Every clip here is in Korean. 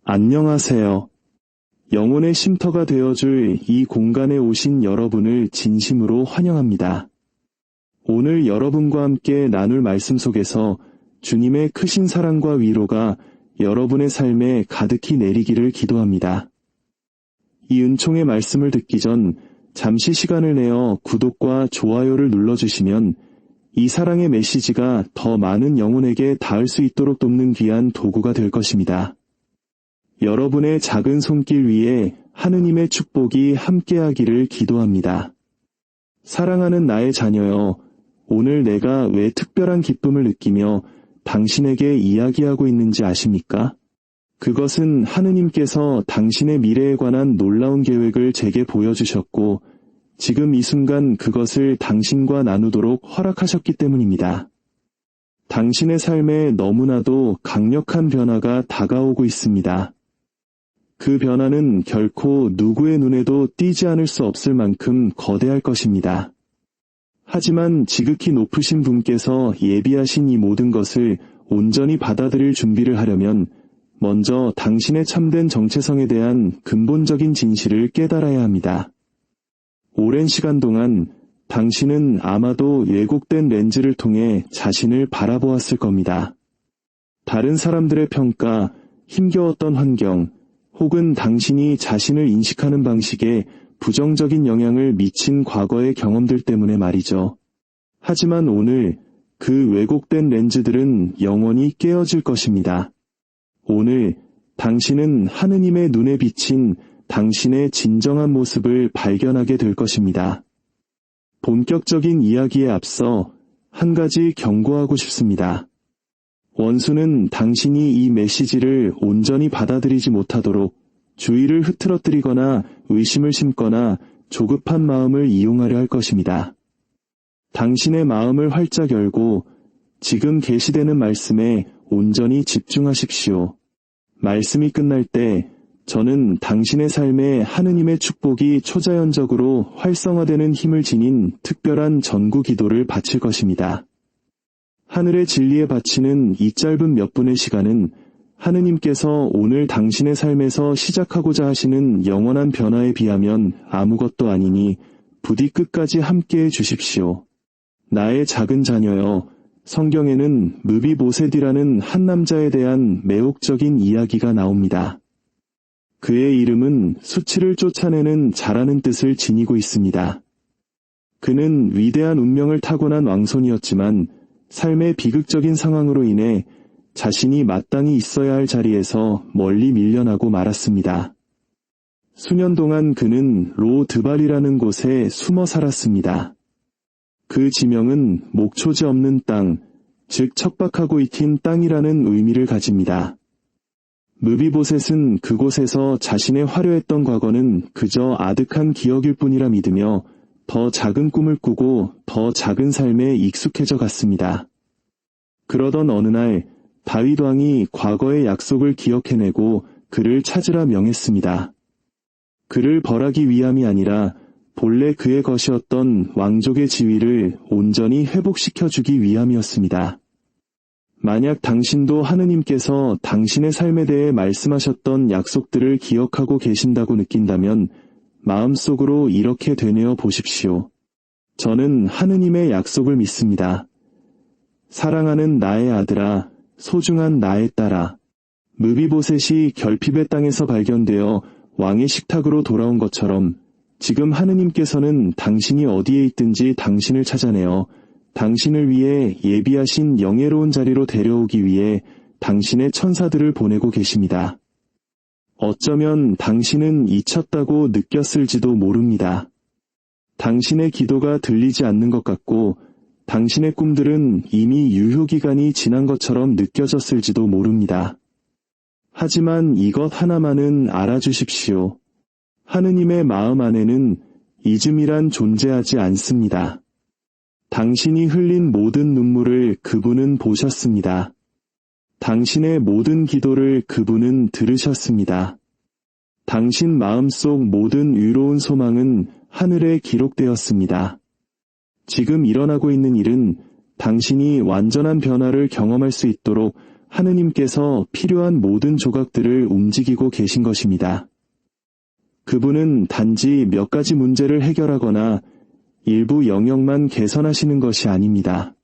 안녕하세요. 영혼의 쉼터가 되어줄 이 공간에 오신 여러분을 진심으로 환영합니다. 오늘 여러분과 함께 나눌 말씀 속에서 주님의 크신 사랑과 위로가 여러분의 삶에 가득히 내리기를 기도합니다. 이 은총의 말씀을 듣기 전 잠시 시간을 내어 구독과 좋아요를 눌러주시면 이 사랑의 메시지가 더 많은 영혼에게 닿을 수 있도록 돕는 귀한 도구가 될 것입니다. 여러분의 작은 손길 위에 하느님의 축복이 함께하기를 기도합니다. 사랑하는 나의 자녀여, 오늘 내가 왜 특별한 기쁨을 느끼며 당신에게 이야기하고 있는지 아십니까? 그것은 하느님께서 당신의 미래에 관한 놀라운 계획을 제게 보여주셨고, 지금 이 순간 그것을 당신과 나누도록 허락하셨기 때문입니다. 당신의 삶에 너무나도 강력한 변화가 다가오고 있습니다. 그 변화는 결코 누구의 눈에도 띄지 않을 수 없을 만큼 거대할 것입니다. 하지만 지극히 높으신 분께서 예비하신 이 모든 것을 온전히 받아들일 준비를 하려면 먼저 당신의 참된 정체성에 대한 근본적인 진실을 깨달아야 합니다. 오랜 시간 동안 당신은 아마도 왜곡된 렌즈를 통해 자신을 바라보았을 겁니다. 다른 사람들의 평가, 힘겨웠던 환경, 혹은 당신이 자신을 인식하는 방식에 부정적인 영향을 미친 과거의 경험들 때문에 말이죠. 하지만 오늘 그 왜곡된 렌즈들은 영원히 깨어질 것입니다. 오늘 당신은 하느님의 눈에 비친 당신의 진정한 모습을 발견하게 될 것입니다. 본격적인 이야기에 앞서 한 가지 경고하고 싶습니다. 원수는 당신이 이 메시지를 온전히 받아들이지 못하도록 주의를 흐트러뜨리거나 의심을 심거나 조급한 마음을 이용하려 할 것입니다. 당신의 마음을 활짝 열고 지금 계시되는 말씀에 온전히 집중하십시오. 말씀이 끝날 때 저는 당신의 삶에 하느님의 축복이 초자연적으로 활성화되는 힘을 지닌 특별한 전구 기도를 바칠 것입니다. 하늘의 진리에 바치는 이 짧은 몇 분의 시간은 하느님께서 오늘 당신의 삶에서 시작하고자 하시는 영원한 변화에 비하면 아무것도 아니니 부디 끝까지 함께해 주십시오. 나의 작은 자녀여, 성경에는 므비보셋이라는 한 남자에 대한 매혹적인 이야기가 나옵니다. 그의 이름은 수치를 쫓아내는 자라는 뜻을 지니고 있습니다. 그는 위대한 운명을 타고난 왕손이었지만 삶의 비극적인 상황으로 인해 자신이 마땅히 있어야 할 자리에서 멀리 밀려나고 말았습니다. 수년 동안 그는 로드발이라는 곳에 숨어 살았습니다. 그 지명은 목초지 없는 땅, 즉 척박하고 익힌 땅이라는 의미를 가집니다. 므비보셋은 그곳에서 자신의 화려했던 과거는 그저 아득한 기억일 뿐이라 믿으며 더 작은 꿈을 꾸고 더 작은 삶에 익숙해져 갔습니다. 그러던 어느 날 다윗 왕이 과거의 약속을 기억해내고 그를 찾으라 명했습니다. 그를 벌하기 위함이 아니라 본래 그의 것이었던 왕족의 지위를 온전히 회복시켜주기 위함이었습니다. 만약 당신도 하느님께서 당신의 삶에 대해 말씀하셨던 약속들을 기억하고 계신다고 느낀다면 마음속으로 이렇게 되뇌어 보십시오. 저는 하느님의 약속을 믿습니다. 사랑하는 나의 아들아, 소중한 나의 딸아, 므비보셋이 결핍의 땅에서 발견되어 왕의 식탁으로 돌아온 것처럼 지금 하느님께서는 당신이 어디에 있든지 당신을 찾아내어 당신을 위해 예비하신 영예로운 자리로 데려오기 위해 당신의 천사들을 보내고 계십니다. 어쩌면 당신은 잊혔다고 느꼈을지도 모릅니다. 당신의 기도가 들리지 않는 것 같고 당신의 꿈들은 이미 유효기간이 지난 것처럼 느껴졌을지도 모릅니다. 하지만 이것 하나만은 알아주십시오. 하느님의 마음 안에는 잊음이란 존재하지 않습니다. 당신이 흘린 모든 눈물을 그분은 보셨습니다. 당신의 모든 기도를 그분은 들으셨습니다. 당신 마음속 모든 의로운 소망은 하늘에 기록되었습니다. 지금 일어나고 있는 일은 당신이 완전한 변화를 경험할 수 있도록 하느님께서 필요한 모든 조각들을 움직이고 계신 것입니다. 그분은 단지 몇 가지 문제를 해결하거나 일부 영역만 개선하시는 것이 아닙니다.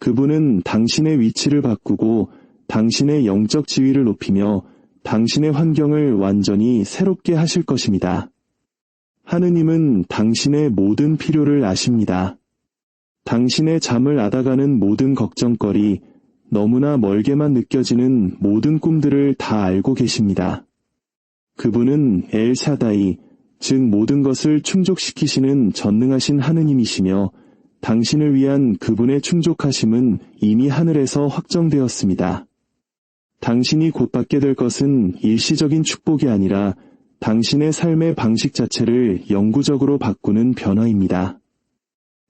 그분은 당신의 위치를 바꾸고 당신의 영적 지위를 높이며 당신의 환경을 완전히 새롭게 하실 것입니다. 하느님은 당신의 모든 필요를 아십니다. 당신의 잠을 앗아가는 모든 걱정거리, 너무나 멀게만 느껴지는 모든 꿈들을 다 알고 계십니다. 그분은 엘샤다이, 즉 모든 것을 충족시키시는 전능하신 하느님이시며 당신을 위한 그분의 충족하심은 이미 하늘에서 확정되었습니다. 당신이 곧 받게 될 것은 일시적인 축복이 아니라 당신의 삶의 방식 자체를 영구적으로 바꾸는 변화입니다.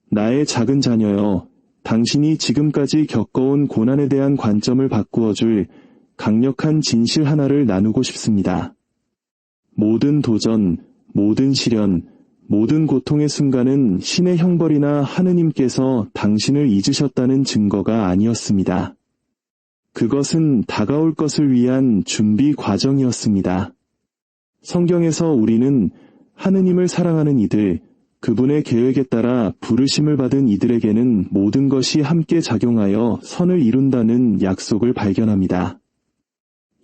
나의 작은 자녀여, 당신이 지금까지 겪어온 고난에 대한 관점을 바꾸어줄 강력한 진실 하나를 나누고 싶습니다. 모든 도전, 모든 시련, 모든 고통의 순간은 신의 형벌이나 하느님께서 당신을 잊으셨다는 증거가 아니었습니다. 그것은 다가올 것을 위한 준비 과정이었습니다. 성경에서 우리는 하느님을 사랑하는 이들, 그분의 계획에 따라 부르심을 받은 이들에게는 모든 것이 함께 작용하여 선을 이룬다는 약속을 발견합니다.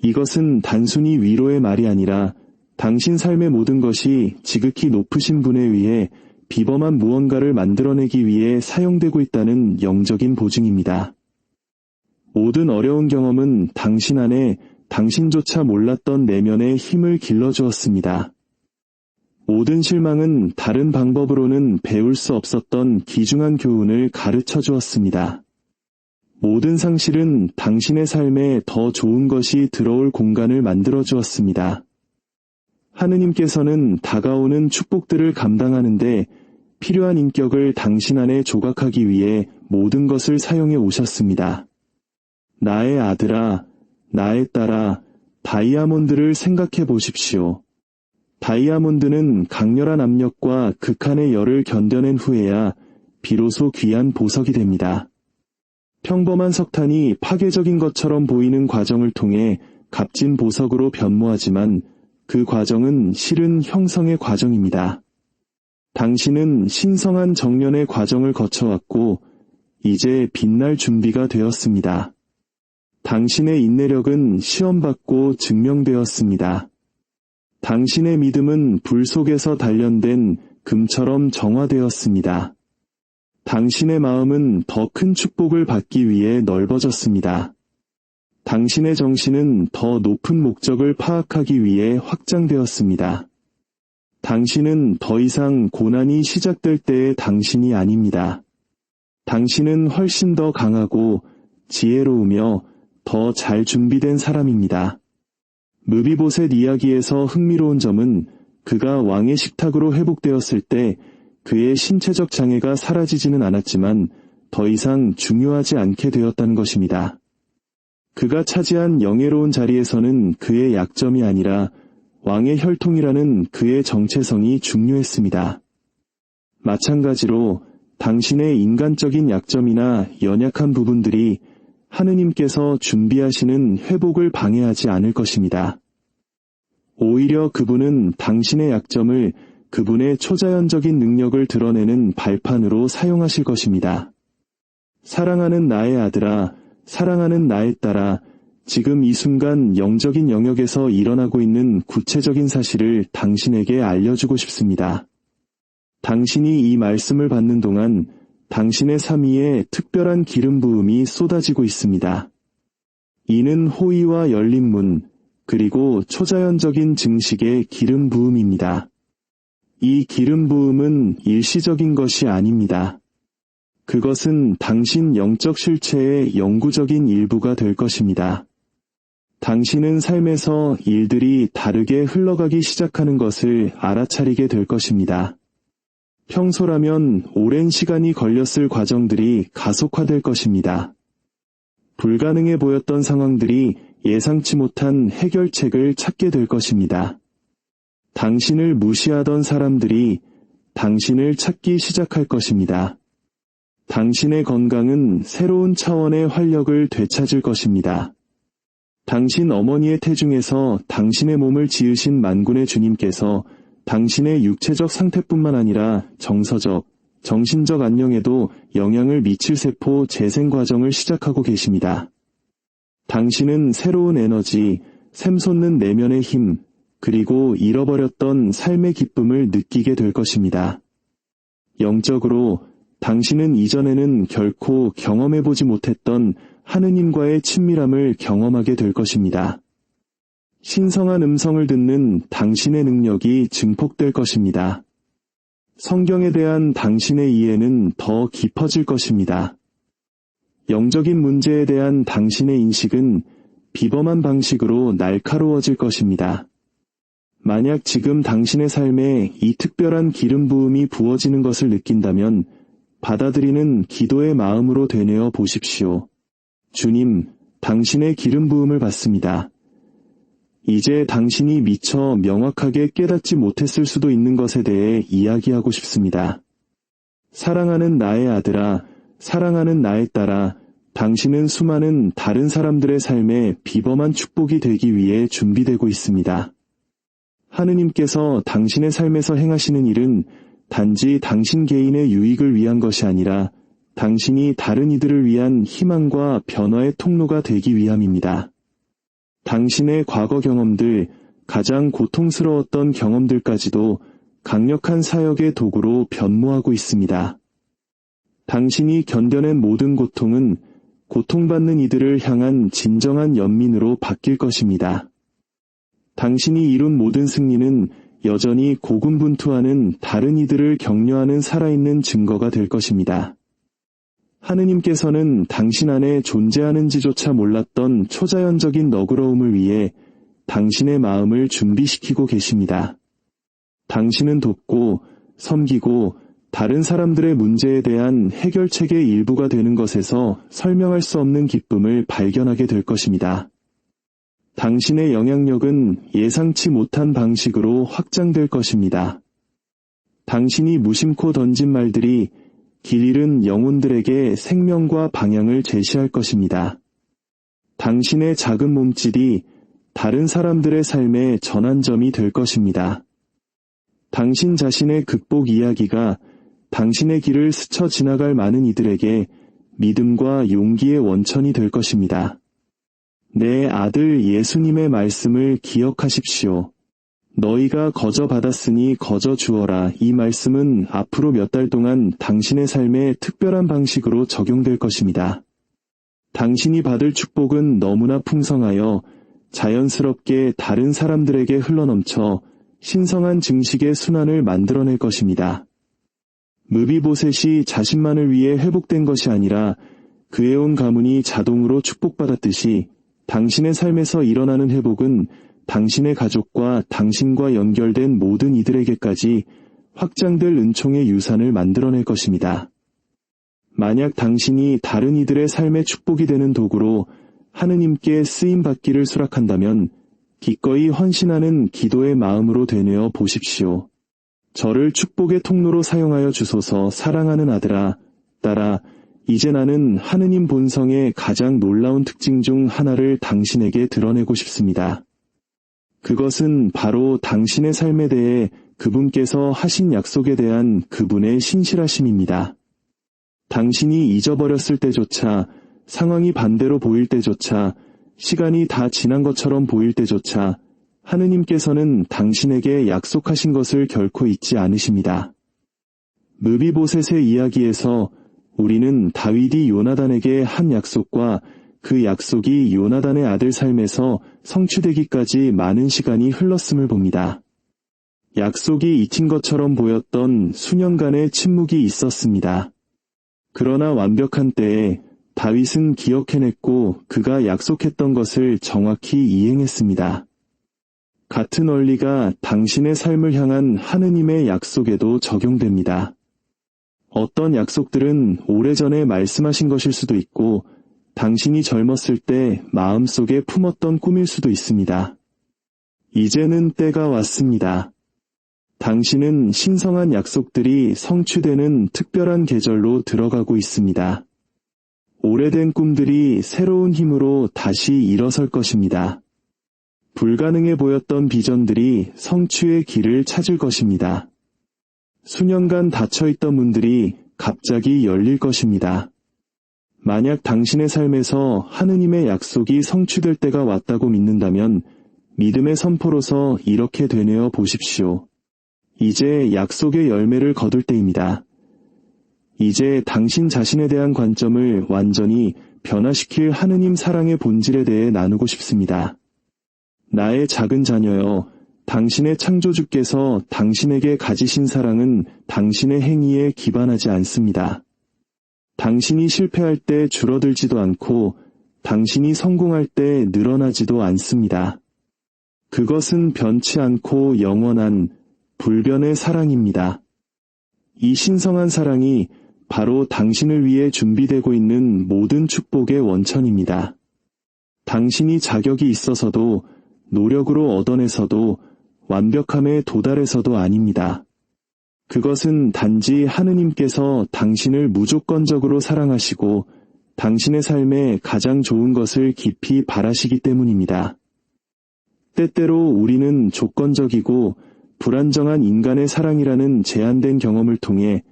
이것은 단순히 위로의 말이 아니라 당신 삶의 모든 것이 지극히 높으신 분에 의해 비범한 무언가를 만들어내기 위해 사용되고 있다는 영적인 보증입니다. 모든 어려운 경험은 당신 안에 당신조차 몰랐던 내면의 힘을 길러주었습니다. 모든 실망은 다른 방법으로는 배울 수 없었던 귀중한 교훈을 가르쳐 주었습니다. 모든 상실은 당신의 삶에 더 좋은 것이 들어올 공간을 만들어 주었습니다. 하느님께서는 다가오는 축복들을 감당하는데 필요한 인격을 당신 안에 조각하기 위해 모든 것을 사용해 오셨습니다. 나의 아들아, 나의 딸아, 다이아몬드를 생각해 보십시오. 다이아몬드는 강렬한 압력과 극한의 열을 견뎌낸 후에야 비로소 귀한 보석이 됩니다. 평범한 석탄이 파괴적인 것처럼 보이는 과정을 통해 값진 보석으로 변모하지만 그 과정은 실은 형성의 과정입니다. 당신은 신성한 정련의 과정을 거쳐왔고 이제 빛날 준비가 되었습니다. 당신의 인내력은 시험받고 증명되었습니다. 당신의 믿음은 불 속에서 단련된 금처럼 정화되었습니다. 당신의 마음은 더 큰 축복을 받기 위해 넓어졌습니다. 당신의 정신은 더 높은 목적을 파악하기 위해 확장되었습니다. 당신은 더 이상 고난이 시작될 때의 당신이 아닙니다. 당신은 훨씬 더 강하고 지혜로우며 더 잘 준비된 사람입니다. 므비보셋 이야기에서 흥미로운 점은 그가 왕의 식탁으로 회복되었을 때 그의 신체적 장애가 사라지지는 않았지만 더 이상 중요하지 않게 되었다는 것입니다. 그가 차지한 영예로운 자리에서는 그의 약점이 아니라 왕의 혈통이라는 그의 정체성이 중요했습니다. 마찬가지로 당신의 인간적인 약점이나 연약한 부분들이 하느님께서 준비하시는 회복을 방해하지 않을 것입니다. 오히려 그분은 당신의 약점을 그분의 초자연적인 능력을 드러내는 발판으로 사용하실 것입니다. 사랑하는 나의 아들아, 사랑하는 나의 딸아, 지금 이 순간 영적인 영역에서 일어나고 있는 구체적인 사실을 당신에게 알려주고 싶습니다. 당신이 이 말씀을 받는 동안 당신의 삶 위에 특별한 기름 부음이 쏟아지고 있습니다. 이는 호의와 열린 문, 그리고 초자연적인 증식의 기름 부음입니다. 이 기름 부음은 일시적인 것이 아닙니다. 그것은 당신 영적 실체의 영구적인 일부가 될 것입니다. 당신은 삶에서 일들이 다르게 흘러가기 시작하는 것을 알아차리게 될 것입니다. 평소라면 오랜 시간이 걸렸을 과정들이 가속화될 것입니다. 불가능해 보였던 상황들이 예상치 못한 해결책을 찾게 될 것입니다. 당신을 무시하던 사람들이 당신을 찾기 시작할 것입니다. 당신의 건강은 새로운 차원의 활력을 되찾을 것입니다. 당신 어머니의 태중에서 당신의 몸을 지으신 만군의 주님께서 당신의 육체적 상태뿐만 아니라 정서적, 정신적 안녕에도 영향을 미칠 세포 재생 과정을 시작하고 계십니다. 당신은 새로운 에너지, 샘솟는 내면의 힘, 그리고 잃어버렸던 삶의 기쁨을 느끼게 될 것입니다. 영적으로 당신은 이전에는 결코 경험해보지 못했던 하느님과의 친밀함을 경험하게 될 것입니다. 신성한 음성을 듣는 당신의 능력이 증폭될 것입니다. 성경에 대한 당신의 이해는 더 깊어질 것입니다. 영적인 문제에 대한 당신의 인식은 비범한 방식으로 날카로워질 것입니다. 만약 지금 당신의 삶에 이 특별한 기름 부음이 부어지는 것을 느낀다면 받아들이는 기도의 마음으로 되뇌어 보십시오. 주님, 당신의 기름 부음을 받습니다. 이제 당신이 미처 명확하게 깨닫지 못했을 수도 있는 것에 대해 이야기하고 싶습니다. 사랑하는 나의 아들아, 사랑하는 나의 딸아, 당신은 수많은 다른 사람들의 삶에 비범한 축복이 되기 위해 준비되고 있습니다. 하느님께서 당신의 삶에서 행하시는 일은 단지 당신 개인의 유익을 위한 것이 아니라 당신이 다른 이들을 위한 희망과 변화의 통로가 되기 위함입니다. 당신의 과거 경험들, 가장 고통스러웠던 경험들까지도 강력한 사역의 도구로 변모하고 있습니다. 당신이 견뎌낸 모든 고통은 고통받는 이들을 향한 진정한 연민으로 바뀔 것입니다. 당신이 이룬 모든 승리는 여전히 고군분투하는 다른 이들을 격려하는 살아있는 증거가 될 것입니다. 하느님께서는 당신 안에 존재하는지조차 몰랐던 초자연적인 너그러움을 위해 당신의 마음을 준비시키고 계십니다. 당신은 돕고, 섬기고, 다른 사람들의 문제에 대한 해결책의 일부가 되는 것에서 설명할 수 없는 기쁨을 발견하게 될 것입니다. 당신의 영향력은 예상치 못한 방식으로 확장될 것입니다. 당신이 무심코 던진 말들이 길 잃은 영혼들에게 생명과 방향을 제시할 것입니다. 당신의 작은 몸짓이 다른 사람들의 삶의 전환점이 될 것입니다. 당신 자신의 극복 이야기가 당신의 길을 스쳐 지나갈 많은 이들에게 믿음과 용기의 원천이 될 것입니다. 내 아들 예수님의 말씀을 기억하십시오. 너희가 거저 받았으니 거저 주어라. 이 말씀은 앞으로 몇 달 동안 당신의 삶에 특별한 방식으로 적용될 것입니다. 당신이 받을 축복은 너무나 풍성하여 자연스럽게 다른 사람들에게 흘러넘쳐 신성한 증식의 순환을 만들어낼 것입니다. 므비보셋이 자신만을 위해 회복된 것이 아니라 그의 온 가문이 자동으로 축복받았듯이 당신의 삶에서 일어나는 회복은 당신의 가족과 당신과 연결된 모든 이들에게까지 확장될 은총의 유산을 만들어낼 것입니다. 만약 당신이 다른 이들의 삶의 축복이 되는 도구로 하느님께 쓰임받기를 수락한다면 기꺼이 헌신하는 기도의 마음으로 되뇌어 보십시오. 저를 축복의 통로로 사용하여 주소서. 사랑하는 아들아, 딸아, 이제 나는 하느님 본성의 가장 놀라운 특징 중 하나를 당신에게 드러내고 싶습니다. 그것은 바로 당신의 삶에 대해 그분께서 하신 약속에 대한 그분의 신실하심입니다. 당신이 잊어버렸을 때조차, 상황이 반대로 보일 때조차, 시간이 다 지난 것처럼 보일 때조차 하느님께서는 당신에게 약속하신 것을 결코 잊지 않으십니다. 므비보셋의 이야기에서 우리는 다윗이 요나단에게 한 약속과 그 약속이 요나단의 아들 삶에서 성취되기까지 많은 시간이 흘렀음을 봅니다. 약속이 잊힌 것처럼 보였던 수년간의 침묵이 있었습니다. 그러나 완벽한 때에 다윗은 기억해냈고 그가 약속했던 것을 정확히 이행했습니다. 같은 원리가 당신의 삶을 향한 하느님의 약속에도 적용됩니다. 어떤 약속들은 오래전에 말씀하신 것일 수도 있고 당신이 젊었을 때 마음속에 품었던 꿈일 수도 있습니다. 이제는 때가 왔습니다. 당신은 신성한 약속들이 성취되는 특별한 계절로 들어가고 있습니다. 오래된 꿈들이 새로운 힘으로 다시 일어설 것입니다. 불가능해 보였던 비전들이 성취의 길을 찾을 것입니다. 수년간 닫혀있던 문들이 갑자기 열릴 것입니다. 만약 당신의 삶에서 하느님의 약속이 성취될 때가 왔다고 믿는다면 믿음의 선포로서 이렇게 되뇌어 보십시오. 이제 약속의 열매를 거둘 때입니다. 이제 당신 자신에 대한 관점을 완전히 변화시킬 하느님 사랑의 본질에 대해 나누고 싶습니다. 나의 작은 자녀여, 당신의 창조주께서 당신에게 가지신 사랑은 당신의 행위에 기반하지 않습니다. 당신이 실패할 때 줄어들지도 않고 당신이 성공할 때 늘어나지도 않습니다. 그것은 변치 않고 영원한 불변의 사랑입니다. 이 신성한 사랑이 바로 당신을 위해 준비되고 있는 모든 축복의 원천입니다. 당신이 자격이 있어서도 노력으로 얻어내서도 완벽함에 도달해서도 아닙니다. 그것은 단지 하느님께서 당신을 무조건적으로 사랑하시고 당신의 삶에 가장 좋은 것을 깊이 바라시기 때문입니다. 때때로 우리는 조건적이고 불안정한 인간의 사랑이라는 제한된 경험을 통해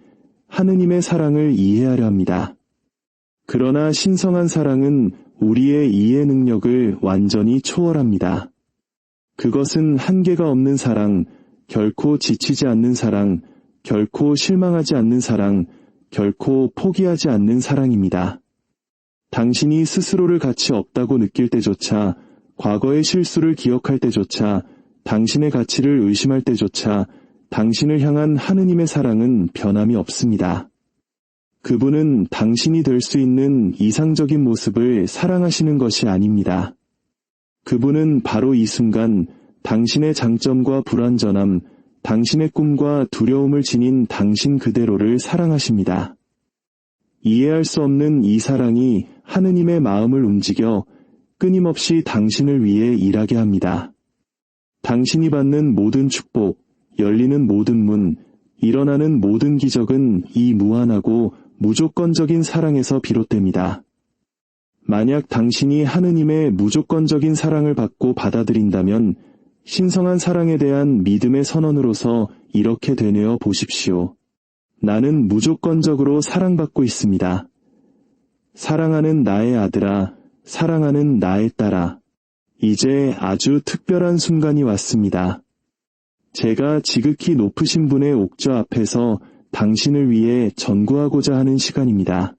하느님의 사랑을 이해하려 합니다. 그러나 신성한 사랑은 우리의 이해 능력을 완전히 초월합니다. 그것은 한계가 없는 사랑, 결코 지치지 않는 사랑, 결코 실망하지 않는 사랑, 결코 포기하지 않는 사랑입니다. 당신이 스스로를 가치 없다고 느낄 때조차, 과거의 실수를 기억할 때조차, 당신의 가치를 의심할 때조차 당신을 향한 하느님의 사랑은 변함이 없습니다. 그분은 당신이 될 수 있는 이상적인 모습을 사랑하시는 것이 아닙니다. 그분은 바로 이 순간 당신의 장점과 불완전함, 당신의 꿈과 두려움을 지닌 당신 그대로를 사랑하십니다. 이해할 수 없는 이 사랑이 하느님의 마음을 움직여 끊임없이 당신을 위해 일하게 합니다. 당신이 받는 모든 축복, 열리는 모든 문, 일어나는 모든 기적은 이 무한하고 무조건적인 사랑에서 비롯됩니다. 만약 당신이 하느님의 무조건적인 사랑을 받고 받아들인다면 신성한 사랑에 대한 믿음의 선언으로서 이렇게 되뇌어 보십시오. 나는 무조건적으로 사랑받고 있습니다. 사랑하는 나의 아들아, 사랑하는 나의 딸아, 이제 아주 특별한 순간이 왔습니다. 제가 지극히 높으신 분의 옥좌 앞에서 당신을 위해 전구하고자 하는 시간입니다.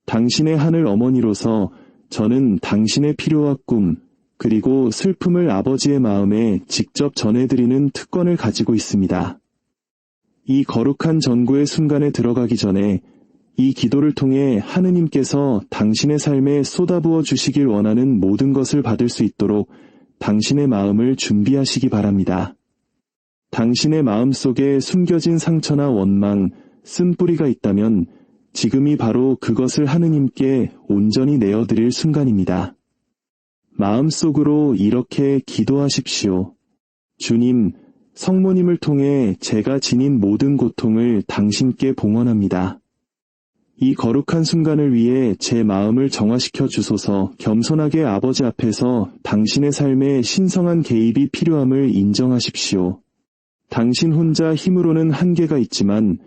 당신의 하늘 어머니로서 저는 당신의 필요와 꿈, 그리고 슬픔을 아버지의 마음에 직접 전해드리는 특권을 가지고 있습니다. 이 거룩한 전구의 순간에 들어가기 전에 이 기도를 통해 하느님께서 당신의 삶에 쏟아부어 주시길 원하는 모든 것을 받을 수 있도록 당신의 마음을 준비하시기 바랍니다. 당신의 마음 속에 숨겨진 상처나 원망, 쓴뿌리가 있다면 지금이 바로 그것을 하느님께 온전히 내어드릴 순간입니다. 마음속으로 이렇게 기도하십시오. 주님, 성모님을 통해 제가 지닌 모든 고통을 당신께 봉헌합니다. 이 거룩한 순간을 위해 제 마음을 정화시켜 주소서. 겸손하게 아버지 앞에서 당신의 삶에 신성한 개입이 필요함을 인정하십시오. 당신 혼자 힘으로는 한계가 있지만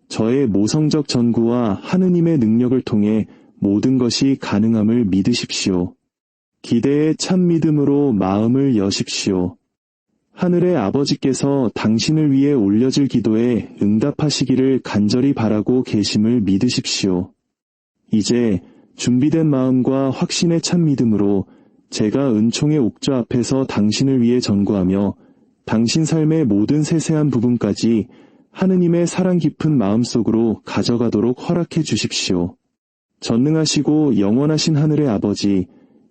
저의 모성적 전구와 하느님의 능력을 통해 모든 것이 가능함을 믿으십시오. 기대의 참 믿음으로 마음을 여십시오. 하늘의 아버지께서 당신을 위해 올려질 기도에 응답하시기를 간절히 바라고 계심을 믿으십시오. 이제 준비된 마음과 확신의 참 믿음으로 제가 은총의 옥좌 앞에서 당신을 위해 전구하며 당신 삶의 모든 세세한 부분까지 하느님의 사랑 깊은 마음속으로 가져가도록 허락해 주십시오. 전능하시고 영원하신 하늘의 아버지,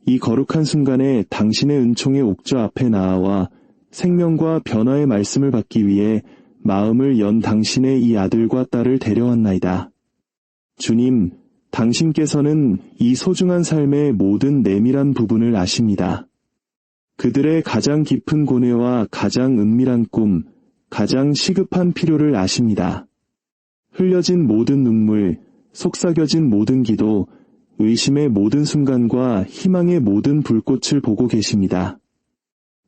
이 거룩한 순간에 당신의 은총의 옥좌 앞에 나아와 생명과 변화의 말씀을 받기 위해 마음을 연 당신의 이 아들과 딸을 데려왔나이다. 주님, 당신께서는 이 소중한 삶의 모든 내밀한 부분을 아십니다. 그들의 가장 깊은 고뇌와 가장 은밀한 꿈, 가장 시급한 필요를 아십니다. 흘려진 모든 눈물, 속삭여진 모든 기도, 의심의 모든 순간과 희망의 모든 불꽃을 보고 계십니다.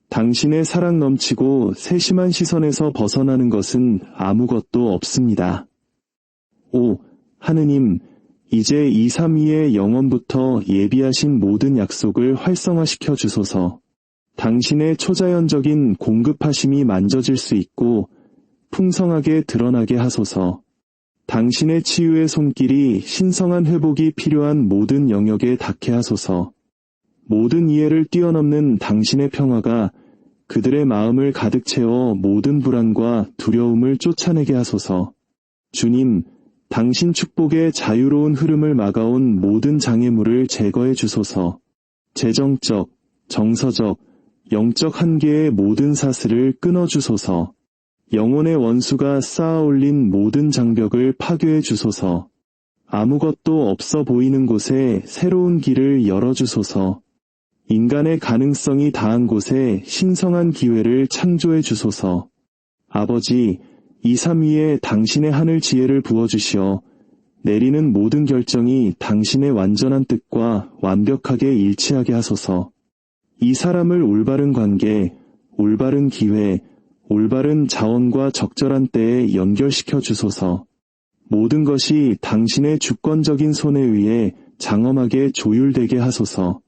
당신의 사랑 넘치고 세심한 시선에서 벗어나는 것은 아무것도 없습니다. 5. 하느님, 이제 2, 3위의 영원부터 예비하신 모든 약속을 활성화시켜 주소서. 당신의 초자연적인 공급하심이 만져질 수 있고 풍성하게 드러나게 하소서. 당신의 치유의 손길이 신성한 회복이 필요한 모든 영역에 닿게 하소서. 모든 이해를 뛰어넘는 당신의 평화가 그들의 마음을 가득 채워 모든 불안과 두려움을 쫓아내게 하소서. 주님, 당신 축복의 자유로운 흐름을 막아온 모든 장애물을 제거해 주소서. 재정적, 정서적, 영적 한계의 모든 사슬을 끊어 주소서. 영혼의 원수가 쌓아 올린 모든 장벽을 파괴해 주소서. 아무것도 없어 보이는 곳에 새로운 길을 열어 주소서. 인간의 가능성이 다한 곳에 신성한 기회를 창조해 주소서. 아버지, 2, 3위에 당신의 하늘 지혜를 부어주시어 내리는 모든 결정이 당신의 완전한 뜻과 완벽하게 일치하게 하소서. 이 사람을 올바른 관계, 올바른 기회, 올바른 자원과 적절한 때에 연결시켜 주소서. 모든 것이 당신의 주권적인 손에 의해 장엄하게 조율되게 하소서.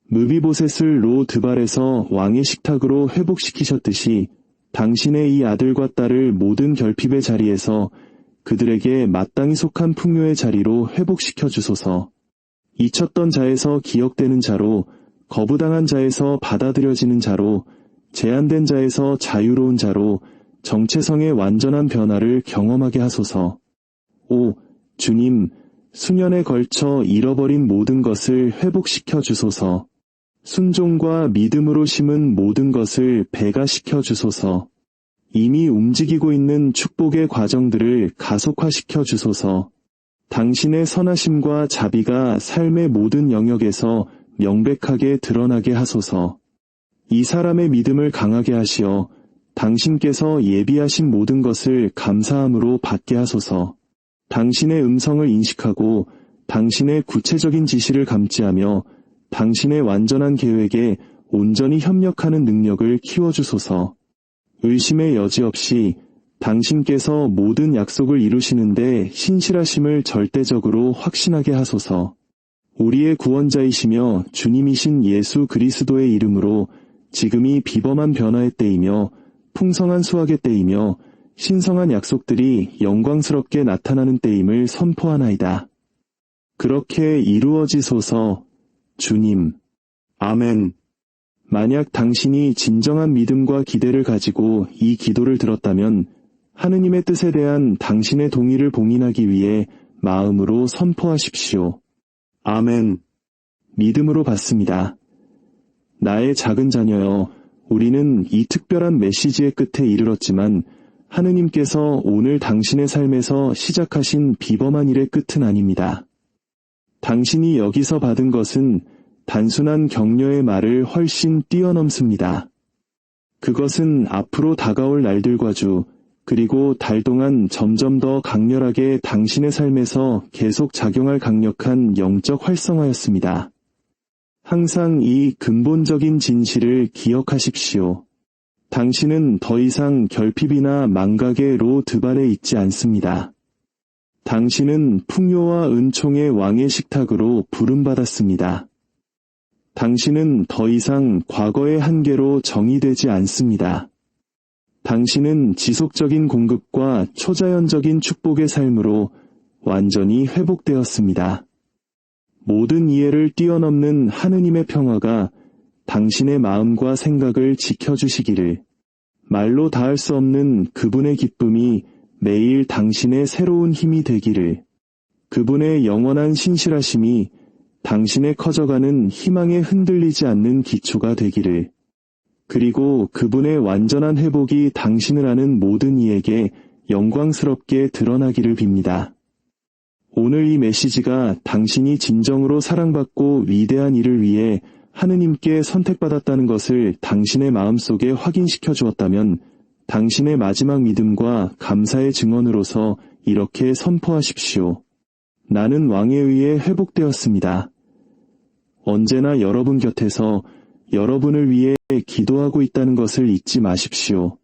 무비보셋을 로 드발에서 왕의 식탁으로 회복시키셨듯이 당신의 이 아들과 딸을 모든 결핍의 자리에서 그들에게 마땅히 속한 풍요의 자리로 회복시켜 주소서. 잊혔던 자에서 기억되는 자로, 거부당한 자에서 받아들여지는 자로, 제한된 자에서 자유로운 자로 정체성의 완전한 변화를 경험하게 하소서. 5. 주님, 수년에 걸쳐 잃어버린 모든 것을 회복시켜 주소서. 순종과 믿음으로 심은 모든 것을 배가시켜 주소서. 이미 움직이고 있는 축복의 과정들을 가속화시켜 주소서. 당신의 선하심과 자비가 삶의 모든 영역에서 명백하게 드러나게 하소서. 이 사람의 믿음을 강하게 하시어 당신께서 예비하신 모든 것을 감사함으로 받게 하소서. 당신의 음성을 인식하고 당신의 구체적인 지시를 감지하며 당신의 완전한 계획에 온전히 협력하는 능력을 키워주소서. 의심의 여지 없이 당신께서 모든 약속을 이루시는데 신실하심을 절대적으로 확신하게 하소서. 우리의 구원자이시며 주님이신 예수 그리스도의 이름으로 지금이 비범한 변화의 때이며 풍성한 수확의 때이며 신성한 약속들이 영광스럽게 나타나는 때임을 선포하나이다. 그렇게 이루어지소서. 주님. 아멘. 만약 당신이 진정한 믿음과 기대를 가지고 이 기도를 들었다면 하느님의 뜻에 대한 당신의 동의를 봉인하기 위해 마음으로 선포하십시오. 아멘. 믿음으로 받습니다. 나의 작은 자녀여, 우리는 이 특별한 메시지의 끝에 이르렀지만 하느님께서 오늘 당신의 삶에서 시작하신 비범한 일의 끝은 아닙니다. 당신이 여기서 받은 것은 단순한 격려의 말을 훨씬 뛰어넘습니다. 그것은 앞으로 다가올 날들과 주, 그리고 달 동안 점점 더 강렬하게 당신의 삶에서 계속 작용할 강력한 영적 활성화였습니다. 항상 이 근본적인 진실을 기억하십시오. 당신은 더 이상 결핍이나 망각의 로 드발에 있지 않습니다. 당신은 풍요와 은총의 왕의 식탁으로 부름받았습니다. 당신은 더 이상 과거의 한계로 정의되지 않습니다. 당신은 지속적인 공급과 초자연적인 축복의 삶으로 완전히 회복되었습니다. 모든 이해를 뛰어넘는 하느님의 평화가 당신의 마음과 생각을 지켜주시기를, 말로 다할 수 없는 그분의 기쁨이 매일 당신의 새로운 힘이 되기를, 그분의 영원한 신실하심이 당신의 커져가는 희망에 흔들리지 않는 기초가 되기를, 그리고 그분의 완전한 회복이 당신을 아는 모든 이에게 영광스럽게 드러나기를 빕니다. 오늘 이 메시지가 당신이 진정으로 사랑받고 위대한 일을 위해 하느님께 선택받았다는 것을 당신의 마음속에 확인시켜 주었다면 당신의 마지막 믿음과 감사의 증언으로서 이렇게 선포하십시오. 나는 왕에 의해 회복되었습니다. 언제나 여러분 곁에서 여러분을 위해 기도하고 있다는 것을 잊지 마십시오.